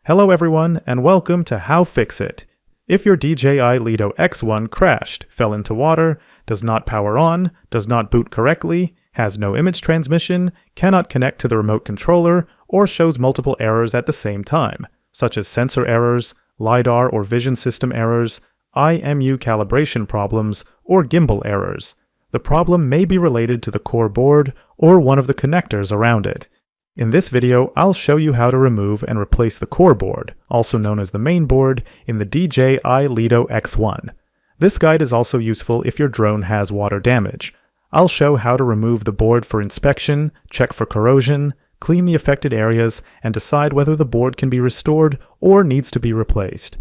Hello everyone, and welcome to How-FixIT. If your DJI Lito X1 crashed, fell into water, does not power on, does not boot correctly, has no image transmission, cannot connect to the remote controller, or shows multiple errors at the same time, such as sensor errors, LiDAR or vision system errors, IMU calibration problems, or gimbal errors, the problem may be related to the core board or one of the connectors around it. In this video, I'll show you how to remove and replace the core board, also known as the main board, in the DJI Lito X1. This guide is also useful if your drone has water damage. I'll show how to remove the board for inspection, check for corrosion, clean the affected areas, and decide whether the board can be restored or needs to be replaced.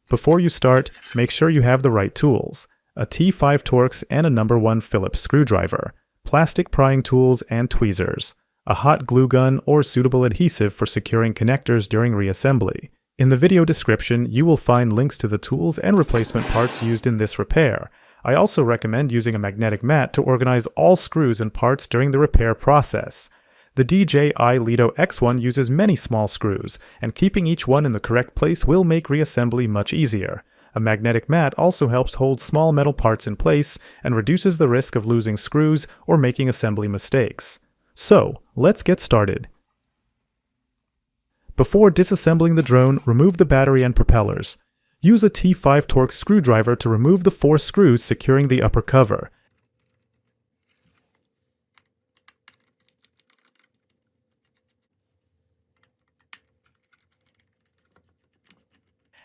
Before you start, make sure you have the right tools: a T5 Torx and a No. 1 Phillips screwdriver, plastic prying tools and tweezers, a hot glue gun or suitable adhesive for securing connectors during reassembly. In the video description, you will find links to the tools and replacement parts used in this repair. I also recommend using a magnetic mat to organize all screws and parts during the repair process. The DJI Lito X1 uses many small screws, and keeping each one in the correct place will make reassembly much easier. A magnetic mat also helps hold small metal parts in place and reduces the risk of losing screws or making assembly mistakes. So, let's get started. Before disassembling the drone, remove the battery and propellers. Use a T5 Torx screwdriver to remove the 4 screws securing the upper cover.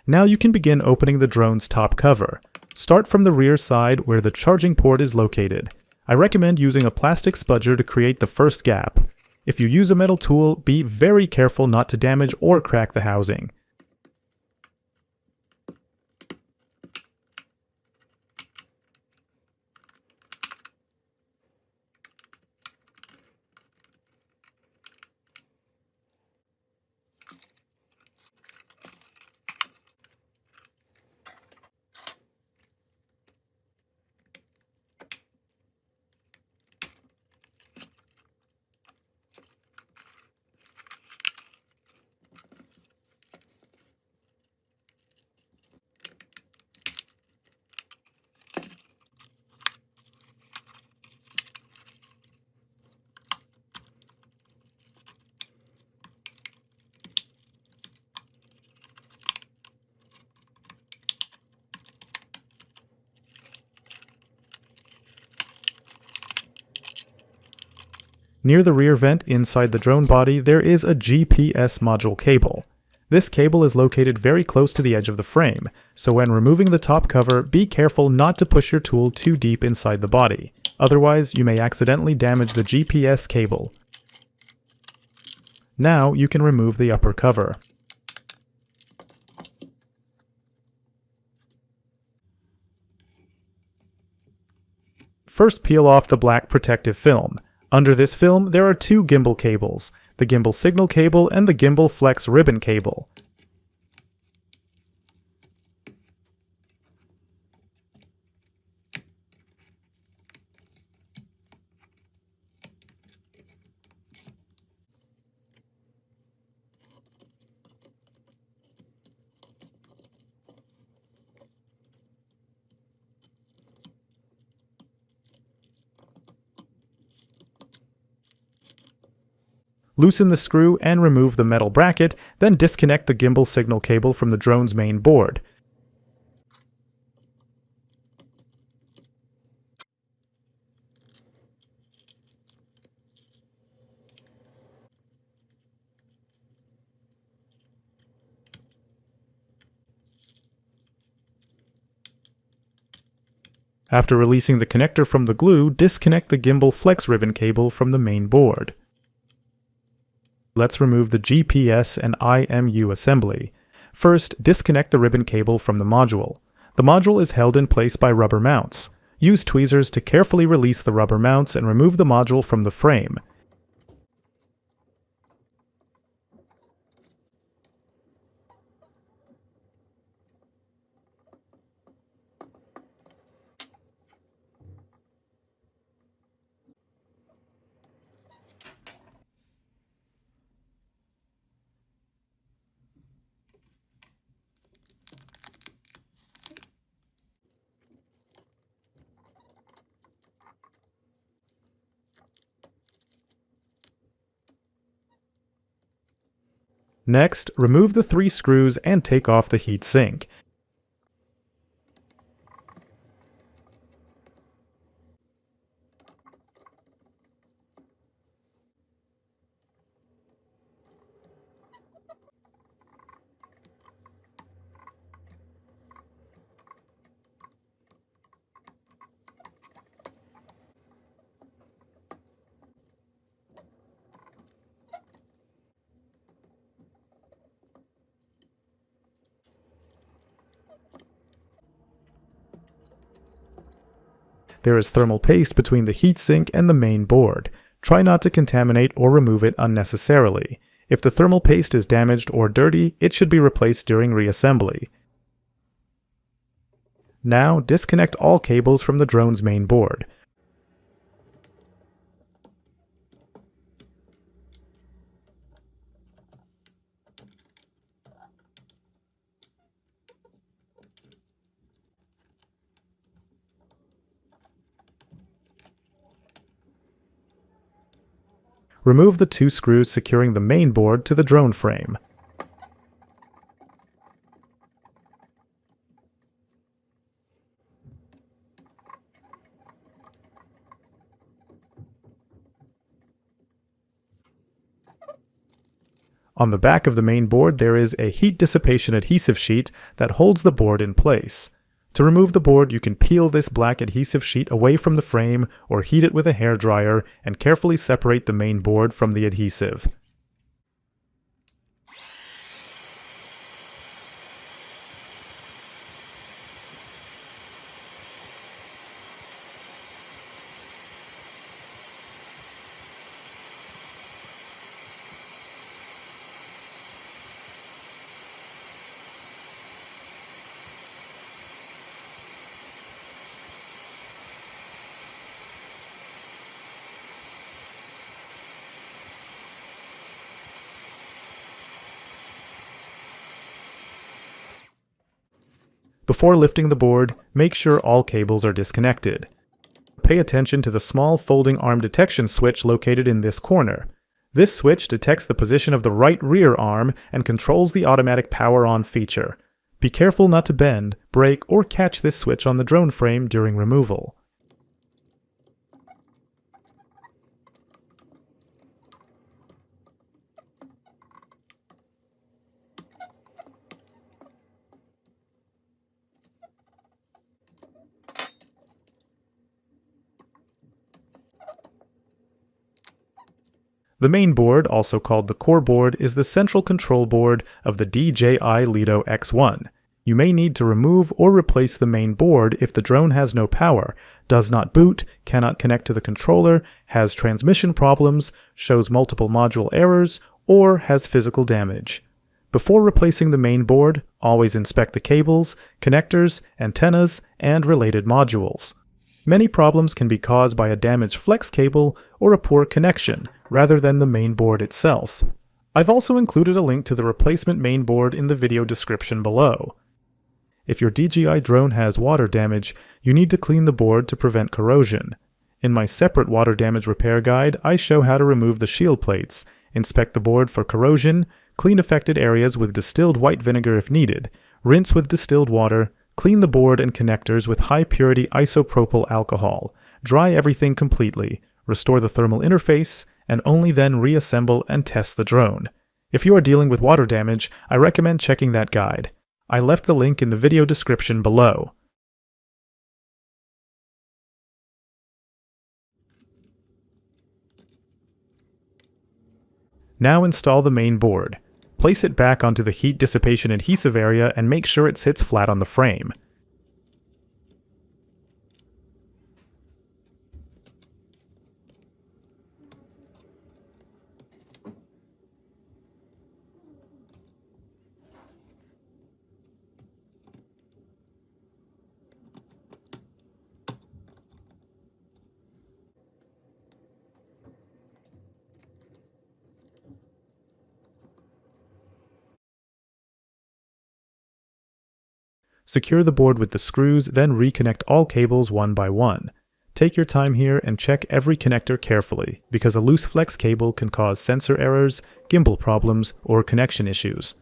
Now you can begin opening the drone's top cover. Start from the rear side where the charging port is located. I recommend using a plastic spudger to create the first gap. If you use a metal tool, be very careful not to damage or crack the housing. Near the rear vent inside the drone body, there is a GPS module cable. This cable is located very close to the edge of the frame, so when removing the top cover, be careful not to push your tool too deep inside the body. Otherwise, you may accidentally damage the GPS cable. Now you can remove the upper cover. First, peel off the black protective film. Under this film, there are 2 gimbal cables, the gimbal signal cable and the gimbal flex ribbon cable. Loosen the screw and remove the metal bracket, then disconnect the gimbal signal cable from the drone's main board. After releasing the connector from the glue, disconnect the gimbal flex ribbon cable from the main board. Let's remove the GPS and IMU assembly. First, disconnect the ribbon cable from the module. The module is held in place by rubber mounts. Use tweezers to carefully release the rubber mounts and remove the module from the frame. Next, remove the 3 screws and take off the heatsink. There is thermal paste between the heatsink and the main board. Try not to contaminate or remove it unnecessarily. If the thermal paste is damaged or dirty, it should be replaced during reassembly. Now, disconnect all cables from the drone's main board. Remove the 2 screws securing the main board to the drone frame. On the back of the main board there is a heat dissipation adhesive sheet that holds the board in place. To remove the board, you can peel this black adhesive sheet away from the frame or heat it with a hairdryer and carefully separate the main board from the adhesive. Before lifting the board, make sure all cables are disconnected. Pay attention to the small folding arm detection switch located in this corner. This switch detects the position of the right rear arm and controls the automatic power on feature. Be careful not to bend, break, or catch this switch on the drone frame during removal. The main board, also called the core board, is the central control board of the DJI Lito X1. You may need to remove or replace the main board if the drone has no power, does not boot, cannot connect to the controller, has transmission problems, shows multiple module errors, or has physical damage. Before replacing the main board, always inspect the cables, connectors, antennas, and related modules. Many problems can be caused by a damaged flex cable or a poor connection, rather than the main board itself. I've also included a link to the replacement main board in the video description below. If your DJI drone has water damage, you need to clean the board to prevent corrosion. In my separate water damage repair guide, I show how to remove the shield plates, inspect the board for corrosion, clean affected areas with distilled white vinegar if needed, rinse with distilled water, clean the board and connectors with high-purity isopropyl alcohol, dry everything completely, restore the thermal interface, and only then reassemble and test the drone. If you are dealing with water damage, I recommend checking that guide. I left the link in the video description below. Now install the main board. Place it back onto the heat dissipation adhesive area and make sure it sits flat on the frame. Secure the board with the screws, then reconnect all cables one by one. Take your time here and check every connector carefully, because a loose flex cable can cause sensor errors, gimbal problems, or connection issues.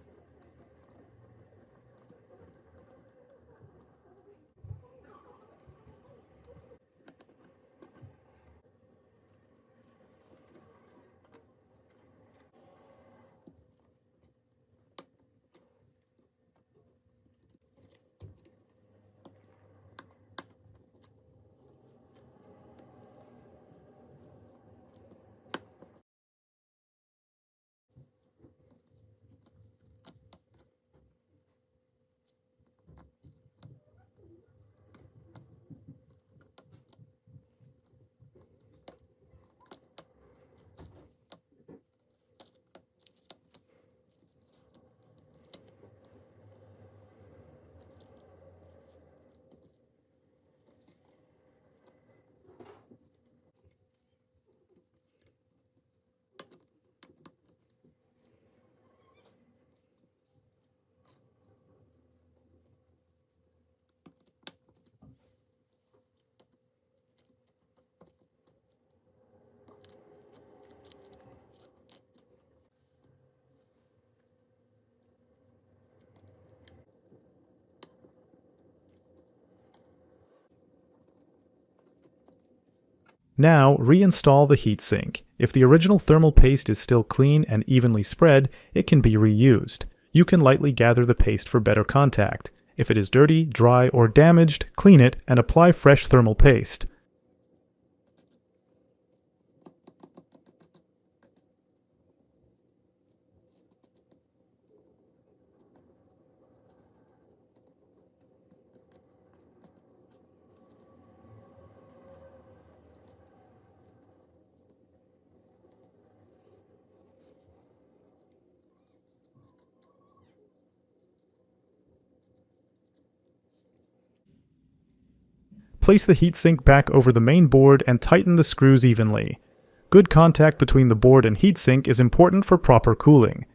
Now, reinstall the heatsink. If the original thermal paste is still clean and evenly spread, it can be reused. You can lightly gather the paste for better contact. If it is dirty, dry, or damaged, clean it and apply fresh thermal paste. Place the heatsink back over the main board and tighten the screws evenly. Good contact between the board and heatsink is important for proper cooling.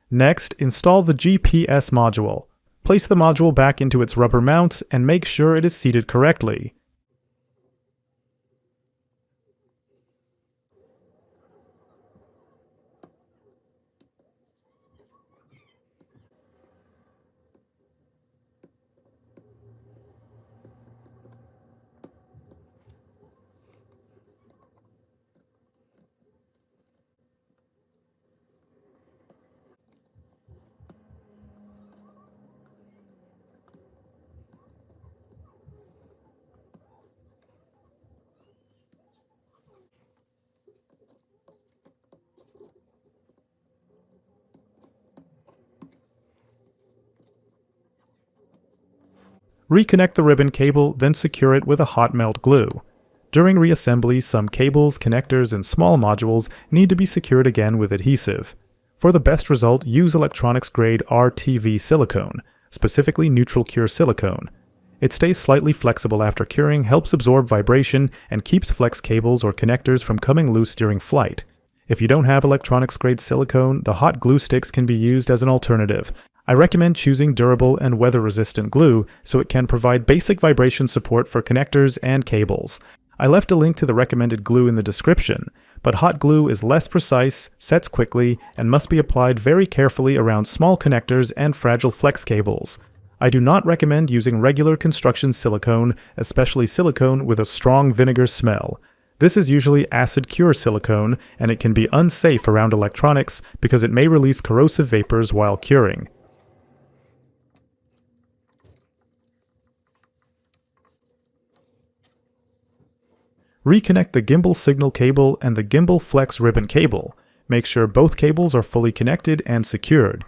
Next, install the GPS module. Place the module back into its rubber mounts and make sure it is seated correctly. Reconnect the ribbon cable, then secure it with a hot melt glue. During reassembly, some cables, connectors, and small modules need to be secured again with adhesive. For the best result, use electronics-grade RTV silicone, specifically neutral cure silicone. It stays slightly flexible after curing, helps absorb vibration, and keeps flex cables or connectors from coming loose during flight. If you don't have electronics-grade silicone, the hot glue sticks can be used as an alternative. I recommend choosing durable and weather-resistant glue so it can provide basic vibration support for connectors and cables. I left a link to the recommended glue in the description, but hot glue is less precise, sets quickly, and must be applied very carefully around small connectors and fragile flex cables. I do not recommend using regular construction silicone, especially silicone with a strong vinegar smell. This is usually acid cure silicone, and it can be unsafe around electronics because it may release corrosive vapors while curing. Reconnect the gimbal signal cable and the gimbal flex ribbon cable. Make sure both cables are fully connected and secured.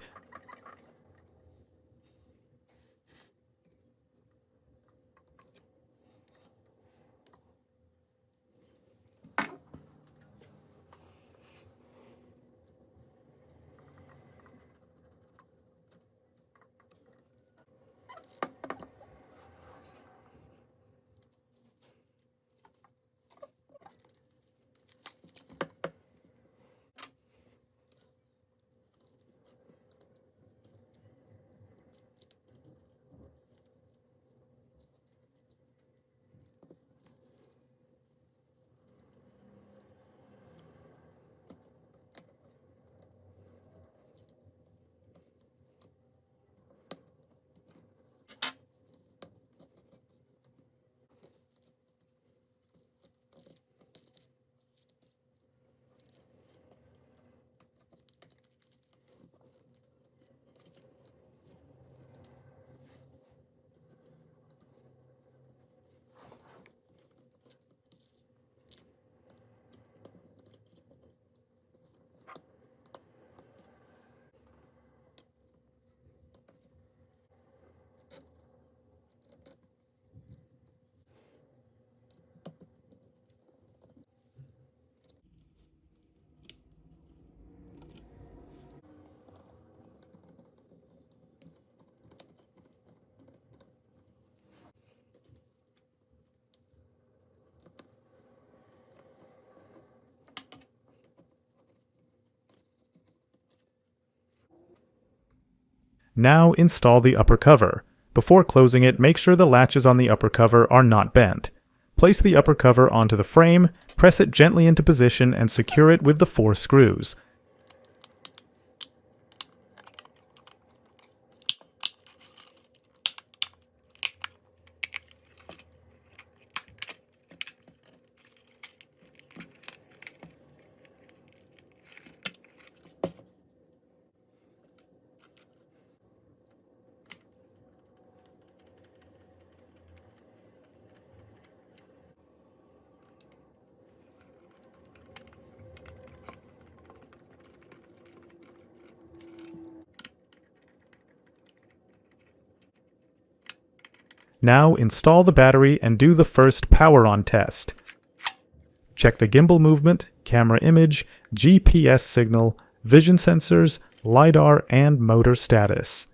Now install the upper cover. Before closing it, make sure the latches on the upper cover are not bent. Place the upper cover onto the frame, press it gently into position and secure it with the 4 screws. Now install the battery and do the first power on test. Check the gimbal movement, camera image, GPS signal, vision sensors, LiDAR, and motor status.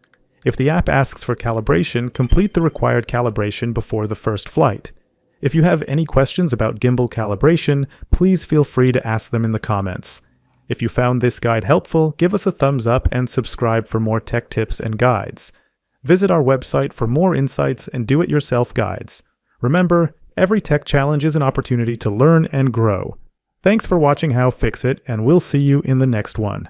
If the app asks for calibration, complete the required calibration before the first flight. If you have any questions about gimbal calibration, please feel free to ask them in the comments. If you found this guide helpful, give us a thumbs up and subscribe for more tech tips and guides. Visit our website for more insights and do-it-yourself guides. Remember, every tech challenge is an opportunity to learn and grow. Thanks for watching How-FixIT, and we'll see you in the next one.